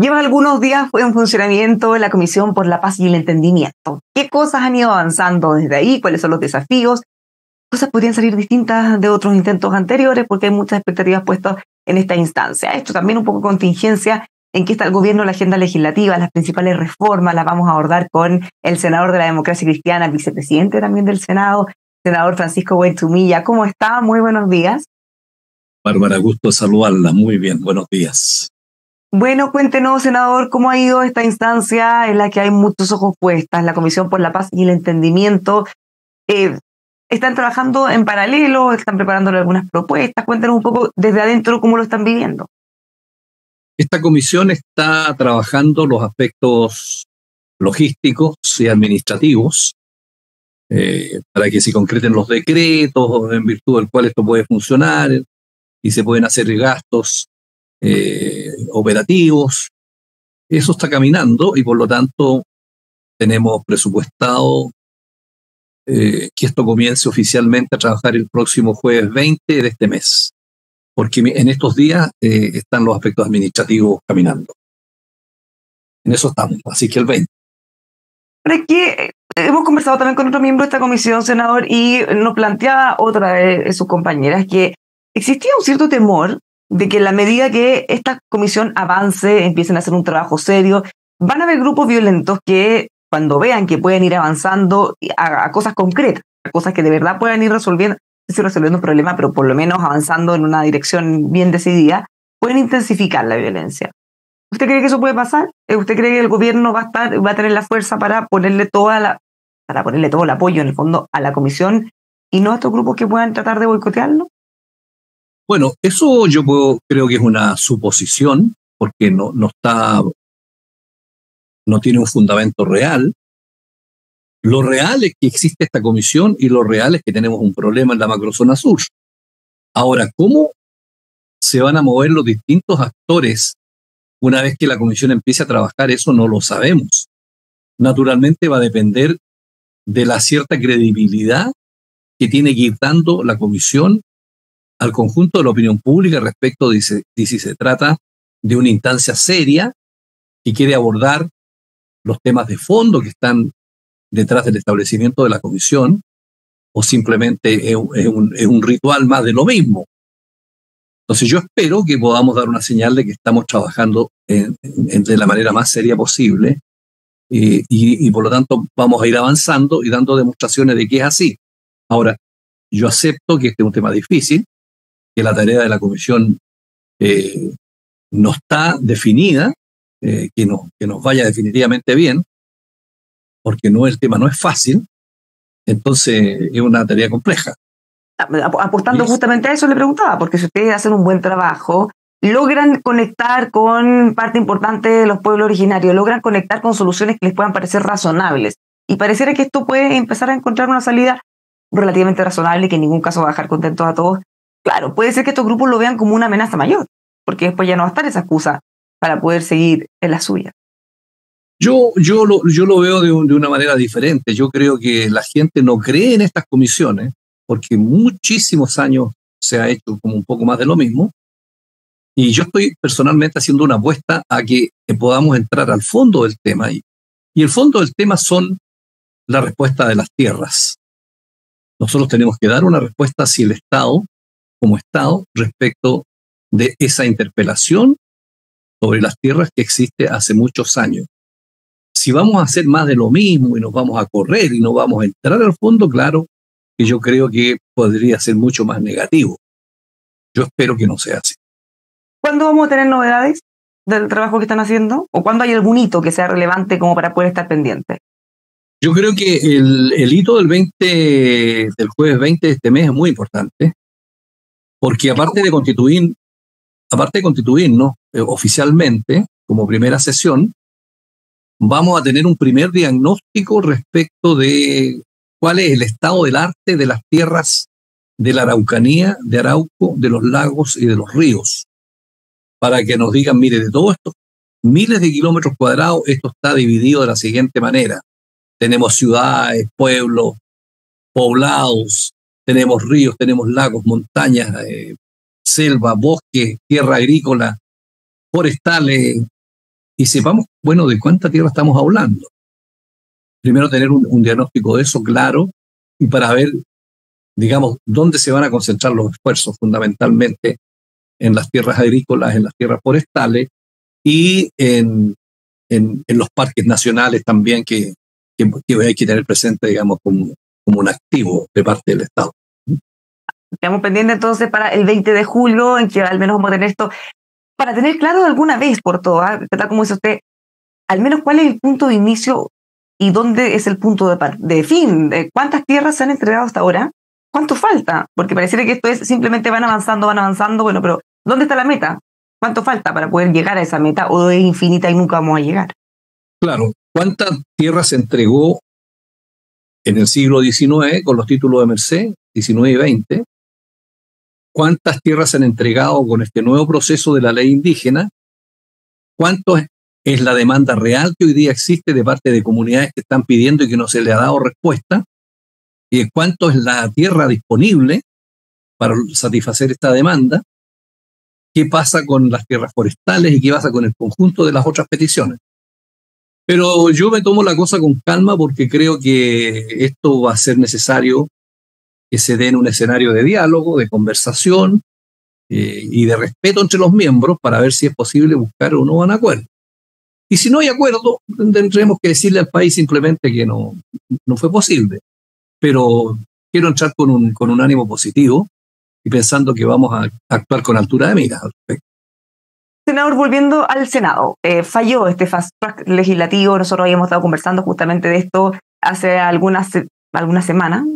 Lleva algunos días en funcionamiento la Comisión por la Paz y el Entendimiento. ¿Qué cosas han ido avanzando desde ahí? ¿Cuáles son los desafíos? Cosas podrían salir distintas de otros intentos anteriores porque hay muchas expectativas puestas en esta instancia. Esto también un poco contingencia en qué está el gobierno, la agenda legislativa, las principales reformas las vamos a abordar con el senador de la Democracia Cristiana, vicepresidente también del Senado, senador Francisco Buentumilla. ¿Cómo está? Muy buenos días. Bárbara, gusto saludarla. Muy bien, buenos días. Bueno, cuéntenos, senador, cómo ha ido esta instancia en la que hay muchos ojos puestas, la Comisión por la Paz y el Entendimiento. ¿Están trabajando en paralelo? ¿Están preparándole algunas propuestas? Cuéntenos un poco desde adentro cómo lo están viviendo. Esta comisión está trabajando los aspectos logísticos y administrativos para que se concreten los decretos en virtud del cual esto puede funcionar y se pueden hacer gastos operativos. Eso está caminando y por lo tanto tenemos presupuestado que esto comience oficialmente a trabajar el próximo jueves 20 de este mes, porque en estos días están los aspectos administrativos caminando. En eso estamos, así que el 20. Pero es que hemos conversado también con otro miembro de esta comisión, senador, y nos planteaba otra de sus compañeras que existía un cierto temor de que en la medida que esta comisión avance, empiecen a hacer un trabajo serio, van a haber grupos violentos que cuando vean que pueden ir avanzando a cosas concretas, a cosas que de verdad puedan ir resolviendo, no sé si resolviendo un problema, pero por lo menos avanzando en una dirección bien decidida, pueden intensificar la violencia. ¿Usted cree que eso puede pasar? ¿Usted cree que el gobierno va a tener la fuerza para ponerle todo el apoyo en el fondo a la comisión y no a estos grupos que puedan tratar de boicotearlo? Bueno, eso creo que es una suposición, porque no tiene un fundamento real. Lo real es que existe esta comisión y lo real es que tenemos un problema en la macrozona sur. Ahora, ¿cómo se van a mover los distintos actores una vez que la comisión empiece a trabajar? Eso no lo sabemos. Naturalmente va a depender de la cierta credibilidad que tiene que ir dando la comisión al conjunto de la opinión pública respecto de si se trata de una instancia seria que quiere abordar los temas de fondo que están detrás del establecimiento de la comisión, o simplemente es un ritual más de lo mismo. Entonces yo espero que podamos dar una señal de que estamos trabajando de la manera más seria posible y por lo tanto vamos a ir avanzando y dando demostraciones de que es así. Ahora, yo acepto que este es un tema difícil, que la tarea de la comisión no está definida, que nos vaya definitivamente bien, porque el tema no es fácil, entonces es una tarea compleja. Aportando justamente a eso le preguntaba, porque si ustedes hacen un buen trabajo, logran conectar con parte importante de los pueblos originarios, logran conectar con soluciones que les puedan parecer razonables, y pareciera que esto puede empezar a encontrar una salida relativamente razonable, que en ningún caso va a dejar contentos a todos. Claro, puede ser que estos grupos lo vean como una amenaza mayor, porque después ya no va a estar esa excusa para poder seguir en la suya. Yo lo veo de una manera diferente. Yo creo que la gente no cree en estas comisiones porque muchísimos años se ha hecho como un poco más de lo mismo. Y yo estoy personalmente haciendo una apuesta a que podamos entrar al fondo del tema. Y el fondo del tema son la respuesta de las tierras. Nosotros tenemos que dar una respuesta hacia el Estado, como Estado, respecto de esa interpelación sobre las tierras que existe hace muchos años. Si vamos a hacer más de lo mismo y nos vamos a correr y no vamos a entrar al fondo, claro que yo creo que podría ser mucho más negativo. Yo espero que no sea así. ¿Cuándo vamos a tener novedades del trabajo que están haciendo? ¿O cuándo hay algún hito que sea relevante como para poder estar pendiente? Yo creo que el hito del jueves 20 de este mes es muy importante, porque aparte de constituirnos oficialmente como primera sesión, vamos a tener un primer diagnóstico respecto de cuál es el estado del arte de las tierras de la Araucanía, de Arauco, de los lagos y de los ríos, para que nos digan, mire, de todo esto, miles de kilómetros cuadrados, esto está dividido de la siguiente manera. Tenemos ciudades, pueblos, poblados, tenemos ríos, tenemos lagos, montañas, selva, bosque, tierra agrícola, forestales, y sepamos, bueno, de cuánta tierra estamos hablando. Primero tener un diagnóstico de eso claro y para ver, digamos, dónde se van a concentrar los esfuerzos fundamentalmente en las tierras agrícolas, en las tierras forestales y en los parques nacionales también que hay que tener presente, digamos, como un activo de parte del Estado. Estamos pendientes entonces para el 20 de julio, en que al menos vamos a tener esto, para tener claro de alguna vez por todas, tal como dice usted, al menos cuál es el punto de inicio y dónde es el punto de fin. ¿Cuántas tierras se han entregado hasta ahora? ¿Cuánto falta? Porque pareciera que esto es simplemente van avanzando, bueno, pero ¿dónde está la meta? ¿Cuánto falta para poder llegar a esa meta o es infinita y nunca vamos a llegar? Claro, ¿cuánta tierra se entregó en el siglo XIX con los títulos de Merced, 19 y 20? ¿Cuántas tierras se han entregado con este nuevo proceso de la ley indígena? ¿Cuánto es la demanda real que hoy día existe de parte de comunidades que están pidiendo y que no se le ha dado respuesta? ¿Y cuánto es la tierra disponible para satisfacer esta demanda? ¿Qué pasa con las tierras forestales y qué pasa con el conjunto de las otras peticiones? Pero yo me tomo la cosa con calma porque creo que esto va a ser necesario que se dé en un escenario de diálogo, de conversación y de respeto entre los miembros para ver si es posible buscar o no un acuerdo. Y si no hay acuerdo, tendremos que decirle al país simplemente que no fue posible. Pero quiero entrar con un ánimo positivo y pensando que vamos a actuar con altura de miras al respecto. Senador, volviendo al Senado, falló este fast track legislativo. Nosotros habíamos estado conversando justamente de esto hace algunas semanas.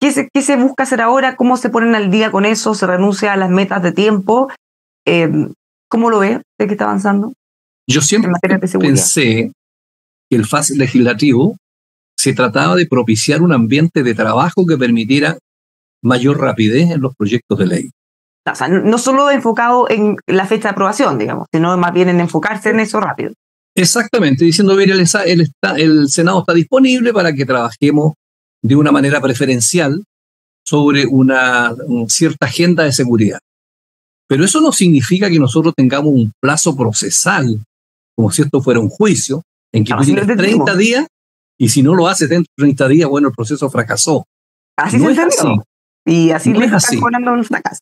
¿Qué se busca hacer ahora? ¿Cómo se ponen al día con eso? ¿Se renuncia a las metas de tiempo? ¿Cómo lo ve de que está avanzando? Yo siempre pensé que el fast legislativo se trataba de propiciar un ambiente de trabajo que permitiera mayor rapidez en los proyectos de ley. O sea, no solo enfocado en la fecha de aprobación, digamos, sino más bien en enfocarse en eso rápido. Exactamente, diciendo, mire, el Senado está disponible para que trabajemos de una manera preferencial sobre una cierta agenda de seguridad. Pero eso no significa que nosotros tengamos un plazo procesal, como si esto fuera un juicio, en que tú tienes 30 días y si no lo haces dentro de 30 días, bueno, el proceso fracasó. Así no se entendió. Así. Y así no le están poniendo un fracaso.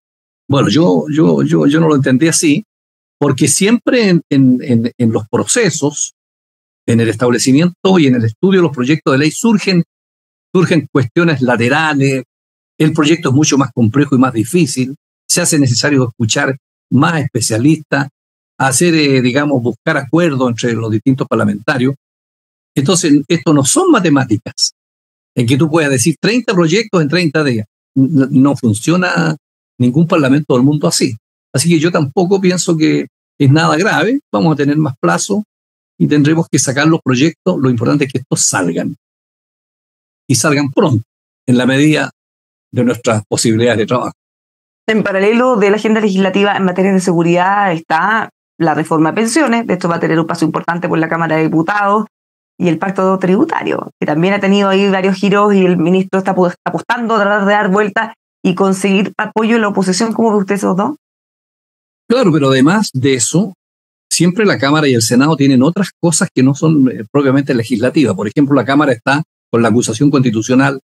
Bueno, yo no lo entendí así, porque siempre en los procesos, en el establecimiento y en el estudio de los proyectos de ley surgen cuestiones laterales, el proyecto es mucho más complejo y más difícil, se hace necesario escuchar más especialistas, buscar acuerdos entre los distintos parlamentarios. Entonces, esto no son matemáticas, en que tú puedas decir 30 proyectos en 30 días. No funciona ningún parlamento del mundo así. Así que yo tampoco pienso que es nada grave, vamos a tener más plazo y tendremos que sacar los proyectos. Lo importante es que estos salgan y salgan pronto, en la medida de nuestras posibilidades de trabajo. En paralelo de la agenda legislativa en materia de seguridad está la reforma de pensiones. De esto va a tener un paso importante por la Cámara de Diputados, y el pacto tributario, que también ha tenido ahí varios giros y el ministro está apostando a tratar de dar vuelta y conseguir apoyo en la oposición. ¿Cómo ve usted esos dos? Claro, pero además de eso, siempre la Cámara y el Senado tienen otras cosas que no son propiamente legislativas. Por ejemplo, la Cámara está con la acusación constitucional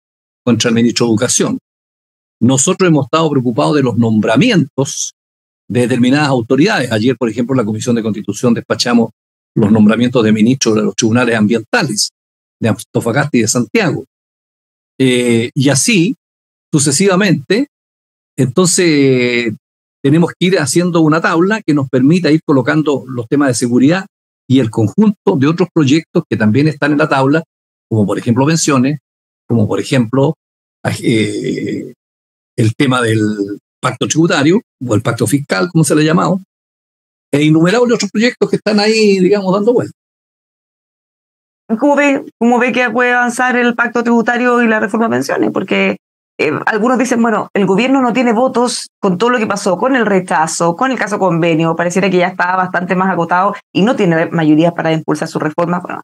contra el ministro de Educación. Nosotros hemos estado preocupados de los nombramientos de determinadas autoridades. Ayer, por ejemplo, en la Comisión de Constitución despachamos los nombramientos de ministros de los tribunales ambientales de Antofagasta y de Santiago. Y así, sucesivamente, entonces tenemos que ir haciendo una tabla que nos permita ir colocando los temas de seguridad y el conjunto de otros proyectos que también están en la tabla, como por ejemplo pensiones, como por ejemplo el tema del pacto tributario o el pacto fiscal, como se le ha llamado, e innumerables otros proyectos que están ahí, digamos, dando vueltas. ¿Cómo ve que puede avanzar el pacto tributario y la reforma de pensiones? Porque algunos dicen, bueno, el gobierno no tiene votos con todo lo que pasó, con el rechazo, con el caso convenio, pareciera que ya está bastante más agotado y no tiene mayoría para impulsar su reforma. Bueno,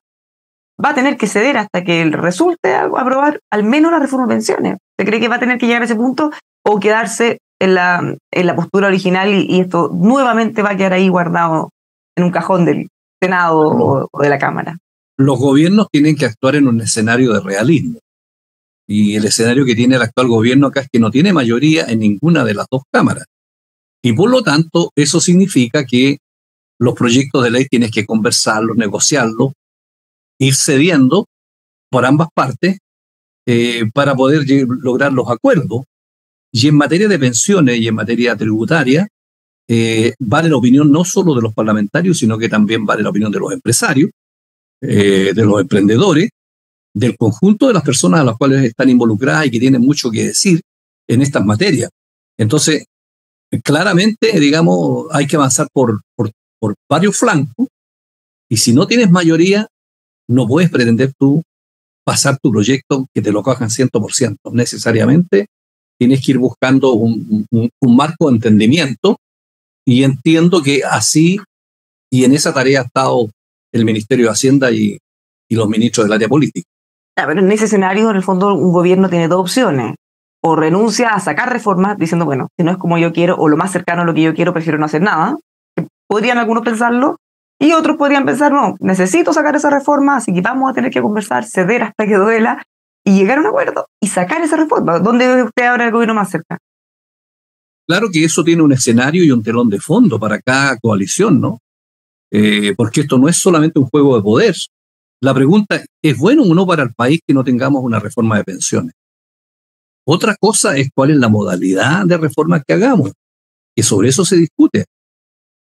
va a tener que ceder hasta que resulte aprobar al menos la reforma de pensiones. ¿Se cree que va a tener que llegar a ese punto o quedarse en la postura original y esto nuevamente va a quedar ahí guardado en un cajón del Senado o de la Cámara. Los gobiernos tienen que actuar en un escenario de realismo. Y el escenario que tiene el actual gobierno acá es que no tiene mayoría en ninguna de las dos cámaras. Y por lo tanto, eso significa que los proyectos de ley tienes que conversarlos, negociarlos, ir cediendo por ambas partes para poder lograr los acuerdos. Y en materia de pensiones y en materia tributaria, vale la opinión no solo de los parlamentarios, sino que también vale la opinión de los empresarios, de los emprendedores, del conjunto de las personas a las cuales están involucradas y que tienen mucho que decir en estas materias. Entonces, claramente, digamos, hay que avanzar por varios flancos, y si no tienes mayoría, no puedes pretender tú pasar tu proyecto que te lo cojan 100%. Necesariamente tienes que ir buscando un marco de entendimiento, y entiendo que así y en esa tarea ha estado el Ministerio de Hacienda y los ministros del área política. Pero en ese escenario, en el fondo, un gobierno tiene dos opciones. O renuncia a sacar reformas diciendo, bueno, si no es como yo quiero o lo más cercano a lo que yo quiero, prefiero no hacer nada. Podrían algunos pensarlo, y otros podrían pensar, no, necesito sacar esa reforma, así que vamos a tener que conversar, ceder hasta que duela y llegar a un acuerdo y sacar esa reforma. ¿Dónde ve usted ahora el gobierno más cerca? Claro que eso tiene un escenario y un telón de fondo para cada coalición, ¿no? Porque esto no es solamente un juego de poder. La pregunta, ¿es bueno o no para el país que no tengamos una reforma de pensiones? Otra cosa es cuál es la modalidad de reforma que hagamos, que sobre eso se discute.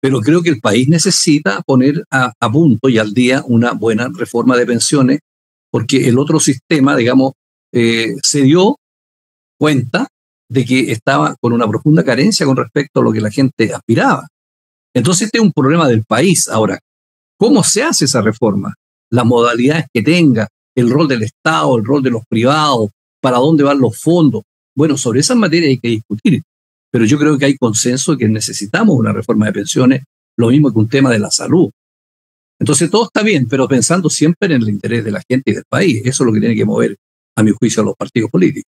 Pero creo que el país necesita poner a punto y al día una buena reforma de pensiones, porque el otro sistema, digamos, se dio cuenta de que estaba con una profunda carencia con respecto a lo que la gente aspiraba. Entonces este es un problema del país. Ahora, ¿cómo se hace esa reforma? Las modalidades que tenga, el rol del Estado, el rol de los privados, para dónde van los fondos. Bueno, sobre esas materias hay que discutir, pero yo creo que hay consenso de que necesitamos una reforma de pensiones, lo mismo que un tema de la salud. Entonces todo está bien, pero pensando siempre en el interés de la gente y del país. Eso es lo que tiene que mover, a mi juicio, a los partidos políticos.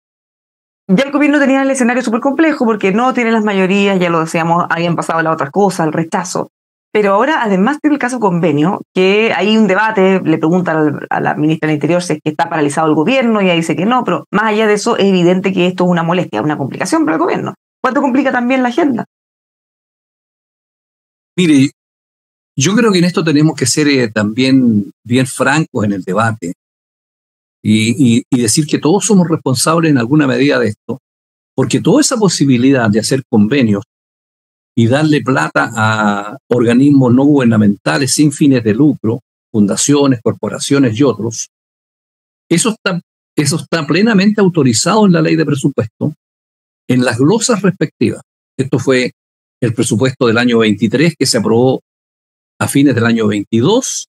Ya el gobierno tenía el escenario súper complejo porque no tiene las mayorías, ya lo decíamos, habían pasado las otras cosas, el rechazo. Pero ahora, además, tiene el caso convenio, que hay un debate, le preguntan a la ministra del Interior si es que está paralizado el gobierno, y ella dice que no, pero más allá de eso, es evidente que esto es una molestia, una complicación para el gobierno. ¿Cuánto complica también la agenda? Mire, yo creo que en esto tenemos que ser también bien francos en el debate y decir que todos somos responsables en alguna medida de esto, porque toda esa posibilidad de hacer convenios y darle plata a organismos no gubernamentales sin fines de lucro, fundaciones, corporaciones y otros, eso está plenamente autorizado en la ley de presupuesto, en las glosas respectivas. Esto fue el presupuesto del año 23 que se aprobó a fines del año 22,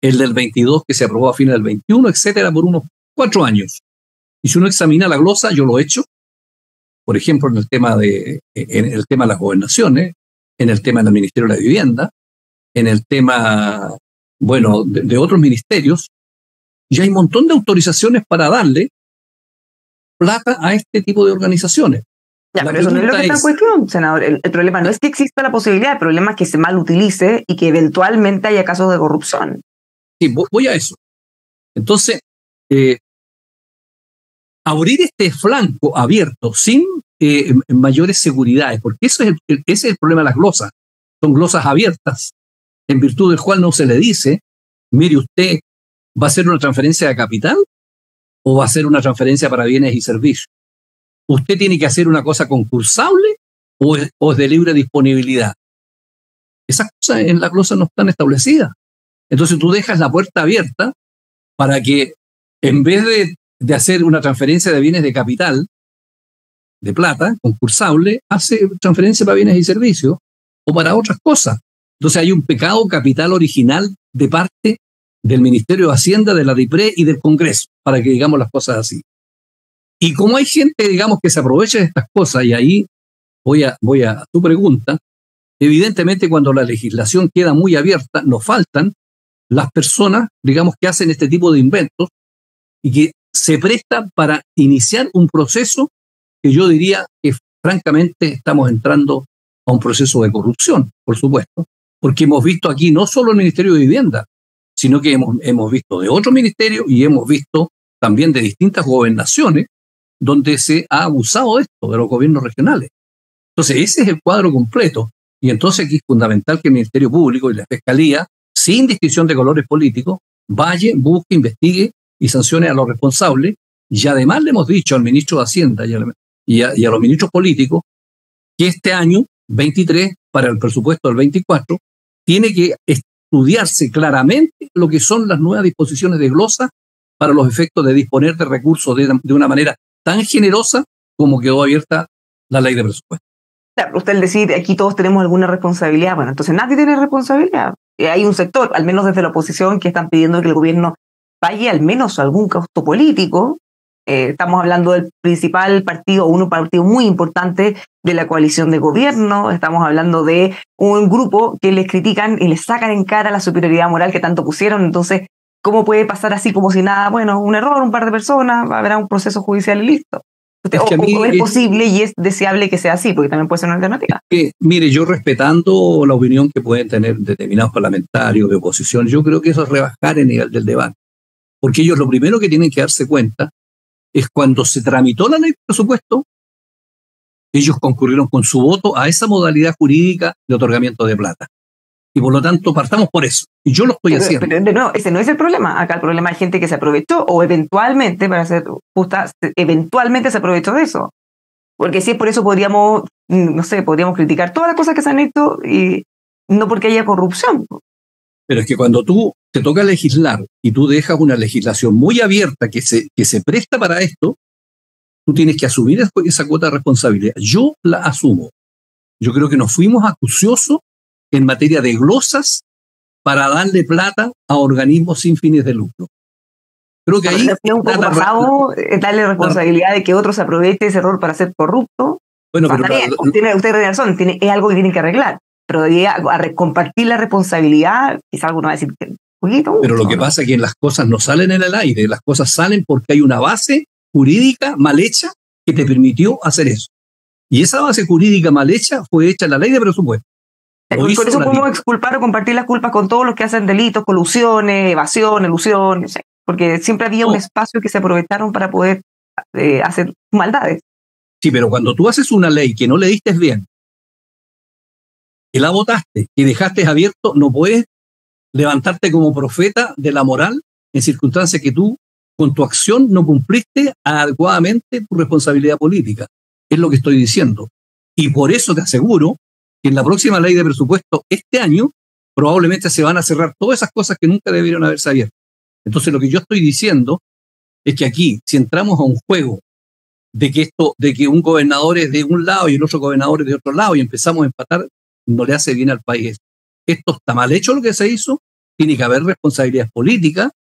el del 22 que se aprobó a fines del 21, etcétera, por unos 4 años. Y si uno examina la glosa, yo lo he hecho, por ejemplo, en el tema de las gobernaciones, en el tema del Ministerio de la Vivienda, en el tema, bueno, de otros ministerios, y hay un montón de autorizaciones para darle plata a este tipo de organizaciones. Ya, pero eso no es lo que está en cuestión, senador. El problema no es que exista la posibilidad, el problema es que se mal utilice y que eventualmente haya casos de corrupción. Sí, voy a eso. Entonces, abrir este flanco abierto sin mayores seguridades, porque ese es el problema de las glosas. Son glosas abiertas, en virtud del cual no se le dice, mire usted, ¿va a ser una transferencia de capital o va a ser una transferencia para bienes y servicios? ¿Usted tiene que hacer una cosa concursable o es de libre disponibilidad? Esas cosas en la glosa no están establecidas. Entonces tú dejas la puerta abierta para que en vez de hacer una transferencia de bienes de capital, de plata, concursable, hace transferencia para bienes y servicios o para otras cosas. Entonces hay un pecado capital original de parte del Ministerio de Hacienda, de la DIPRE y del Congreso, para que digamos las cosas así. Y como hay gente, digamos, que se aprovecha de estas cosas, y ahí voy a tu pregunta, evidentemente cuando la legislación queda muy abierta, nos faltan las personas, digamos, que hacen este tipo de inventos y que se prestan para iniciar un proceso que yo diría que francamente estamos entrando a un proceso de corrupción, por supuesto, Porque hemos visto aquí no solo el Ministerio de Vivienda, sino que hemos visto de otros ministerios y hemos visto también de distintas gobernaciones donde se ha abusado de esto, de los gobiernos regionales. Entonces, ese es el cuadro completo. Y entonces aquí es fundamental que el Ministerio Público y la Fiscalía, sin distinción de colores políticos, vaya, busque, investigue y sancione a los responsables. Y además le hemos dicho al ministro de Hacienda y a los ministros políticos que este año, 23, para el presupuesto del 24, tiene que estudiarse claramente lo que son las nuevas disposiciones de glosa para los efectos de disponer de recursos de una manera tan generosa como quedó abierta la ley de presupuesto. Claro, usted al decir aquí todos tenemos alguna responsabilidad, bueno, entonces nadie tiene responsabilidad. Hay un sector, al menos desde la oposición, que están pidiendo que el gobierno pague al menos algún costo político. Estamos hablando del principal partido, un partido muy importante de la coalición de gobierno. Estamos hablando de un grupo que les critican y les sacan en cara la superioridad moral que tanto pusieron. Entonces, ¿cómo puede pasar así como si nada? Bueno, un error, un par de personas, habrá un proceso judicial y listo. O es posible y es deseable que sea así, porque también puede ser una alternativa. Mire, yo respetando la opinión que pueden tener determinados parlamentarios de oposición, yo creo que eso es rebajar el nivel del debate. Porque ellos lo primero que tienen que darse cuenta es cuando se tramitó la ley de presupuesto, ellos concurrieron con su voto a esa modalidad jurídica de otorgamiento de plata. Y por lo tanto, partamos por eso. Y yo lo estoy haciendo. Pero de nuevo, ese no es el problema. Acá el problema es gente que se aprovechó o eventualmente, para ser justa, eventualmente se aprovechó de eso. Porque si es por eso podríamos, no sé, podríamos criticar todas las cosas que se han hecho y no porque haya corrupción. Pero es que cuando tú te toca legislar y tú dejas una legislación muy abierta que se presta para esto, tú tienes que asumir esa cuota de responsabilidad. Yo la asumo. Yo creo que nos fuimos acuciosos en materia de glosas para darle plata a organismos sin fines de lucro. Creo que ahí es un poco pasado darle responsabilidad de que otros se aproveche ese error para ser corrupto. Bueno, pero usted tiene razón, es algo que tienen que arreglar. Pero a compartir la responsabilidad, quizá alguno va a decir que pero lo que pasa es que las cosas no salen en el aire, las cosas salen porque hay una base jurídica mal hecha que te permitió hacer eso. Y esa base jurídica mal hecha fue hecha en la ley de presupuesto. Por eso podemos exculpar o compartir las culpas con todos los que hacen delitos, colusiones, evasión, elusión, porque siempre había un espacio que se aprovecharon para poder hacer maldades. Sí, pero cuando tú haces una ley que no le diste bien, que la votaste, que dejaste abierto, no puedes levantarte como profeta de la moral en circunstancias que tú, con tu acción, no cumpliste adecuadamente tu responsabilidad política. Es lo que estoy diciendo. Y por eso te aseguro que en la próxima ley de presupuesto este año probablemente se van a cerrar todas esas cosas que nunca debieron haberse abierto. Entonces lo que yo estoy diciendo es que aquí, si entramos a un juego de que un gobernador es de un lado y el otro gobernador es de otro lado y empezamos a empatar, no le hace bien al país. Esto está mal hecho lo que se hizo, tiene que haber responsabilidades políticas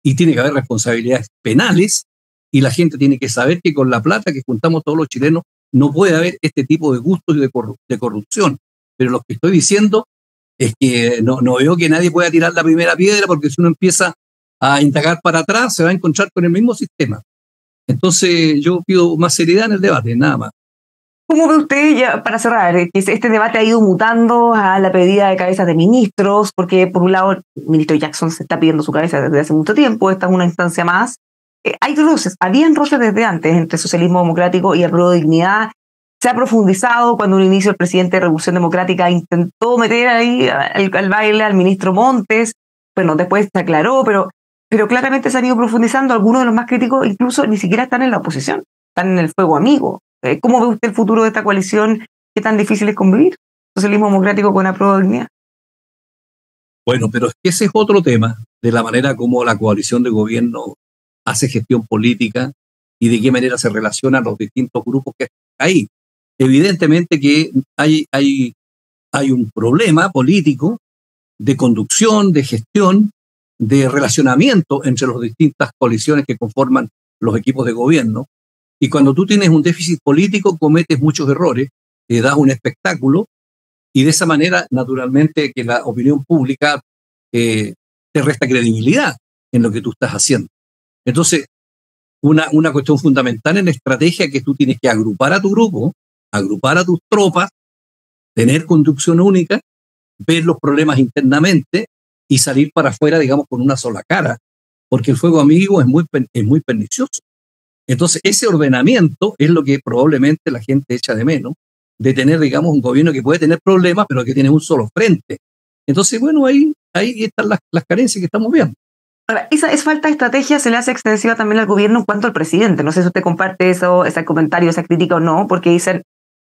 y tiene que haber responsabilidades penales y la gente tiene que saber que con la plata que juntamos todos los chilenos no puede haber este tipo de gustos y de corrupción. Pero lo que estoy diciendo es que no veo que nadie pueda tirar la primera piedra porque si uno empieza a indagar para atrás se va a encontrar con el mismo sistema. Entonces yo pido más seriedad en el debate, nada más. ¿Cómo ve usted, ya para cerrar, que este debate ha ido mutando a la pedida de cabezas de ministros? Porque por un lado el ministro Jackson se está pidiendo su cabeza desde hace mucho tiempo, esta es una instancia más. Hay roces, habían roces desde antes entre socialismo democrático y Apruebo Dignidad. Se ha profundizado cuando un inicio el presidente de Revolución Democrática intentó meter ahí al baile al ministro Montes. Bueno, después se aclaró, pero claramente se han ido profundizando. Algunos de los más críticos incluso ni siquiera están en la oposición, están en el fuego amigo. ¿Cómo ve usted el futuro de esta coalición? ¿Qué tan difícil es convivir? Socialismo democrático con Apruebo Dignidad. Bueno, pero ese es otro tema de la manera como la coalición de gobierno hace gestión política y de qué manera se relacionan los distintos grupos que están ahí. Evidentemente que hay un problema político de conducción, de gestión, de relacionamiento entre las distintas coaliciones que conforman los equipos de gobierno. Y cuando tú tienes un déficit político, cometes muchos errores, das un espectáculo y de esa manera, naturalmente, que la opinión pública te resta credibilidad en lo que tú estás haciendo. Entonces, una cuestión fundamental en la estrategia es que tú tienes que agrupar a tu grupo, agrupar a tus tropas, tener conducción única ver los problemas internamente y salir para afuera, digamos, con una sola cara, porque el fuego amigo es muy pernicioso. Entonces, ese ordenamiento es lo que probablemente la gente echa de menos, de tener, digamos, un gobierno que puede tener problemas, pero que tiene un solo frente. Entonces, bueno, ahí están las carencias que estamos viendo. Ahora, esa falta de estrategia se le hace extensiva también al gobierno en cuanto al presidente. No sé si usted comparte eso, ese comentario, esa crítica o no, porque dicen,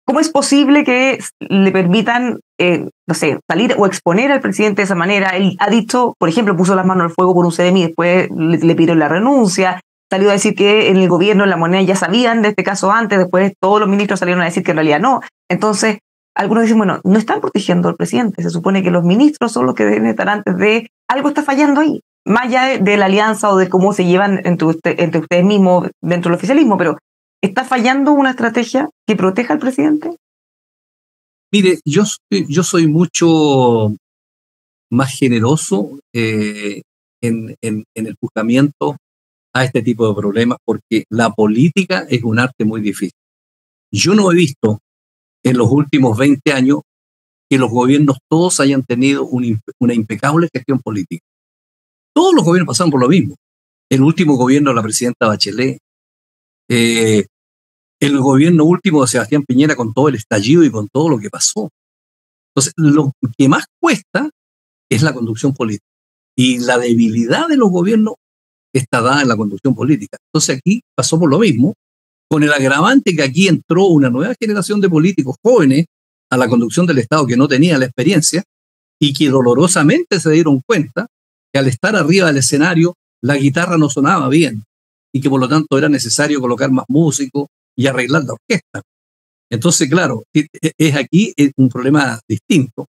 ¿cómo es posible que le permitan, no sé, salir o exponer al presidente de esa manera? Él ha dicho, por ejemplo, puso las manos al fuego por un CDMI, después le pidió la renuncia, salió a decir que en el gobierno, en la moneda, ya sabían de este caso antes, después todos los ministros salieron a decir que en realidad no. Entonces, algunos dicen, bueno, no están protegiendo al presidente, se supone que los ministros son los que deben estar antes de... Algo está fallando ahí, más allá de la alianza o de cómo se llevan entre ustedes mismos dentro del oficialismo, pero ¿está fallando una estrategia que proteja al presidente? Mire, yo soy mucho más generoso en el juzgamiento a este tipo de problemas, porque la política es un arte muy difícil. Yo no he visto en los últimos 20 años que los gobiernos todos hayan tenido una impecable gestión política. Todos los gobiernos pasaron por lo mismo. El último gobierno de la presidenta Bachelet, el gobierno último de Sebastián Piñera con todo el estallido y con todo lo que pasó. Entonces, lo que más cuesta es la conducción política. Y la debilidad de los gobiernos está dada en la conducción política. Entonces, aquí pasó por lo mismo, con el agravante que aquí entró una nueva generación de políticos jóvenes a la conducción del Estado que no tenía la experiencia y que dolorosamente se dieron cuenta que al estar arriba del escenario la guitarra no sonaba bien y que por lo tanto era necesario colocar más músicos y arreglar la orquesta. Entonces, claro, es aquí un problema distinto.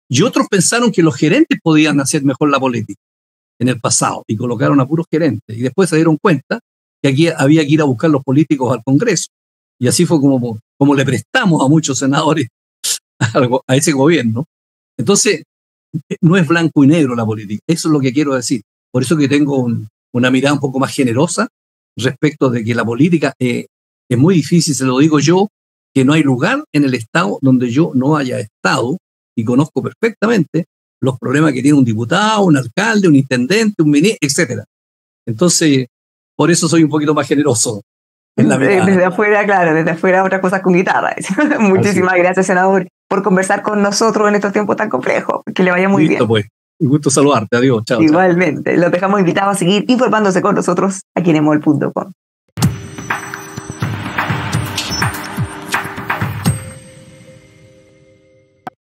Y otros pensaron que los gerentes podían hacer mejor la política en el pasado y colocaron a puros gerentes. Y después se dieron cuenta que aquí había que ir a buscar los políticos al Congreso. Y así fue como le prestamos a muchos senadores a ese gobierno. Entonces, no es blanco y negro la política. Eso es lo que quiero decir. Por eso que tengo una mirada un poco más generosa respecto de que la política es muy difícil, se lo digo yo, que no hay lugar en el Estado donde yo no haya estado y conozco perfectamente los problemas que tiene un diputado, un alcalde, un intendente, un ministro, etc. Entonces, por eso soy un poquito más generoso en la mirada. Desde afuera, claro, desde afuera otras cosas con guitarra. Muchísimas gracias, senador, por conversar con nosotros en estos tiempos tan complejos. Que le vaya muy bien. Pues. Un gusto saludarte. Adiós. Chao. Igualmente. Los dejamos invitados a seguir informándose con nosotros aquí en emol.com.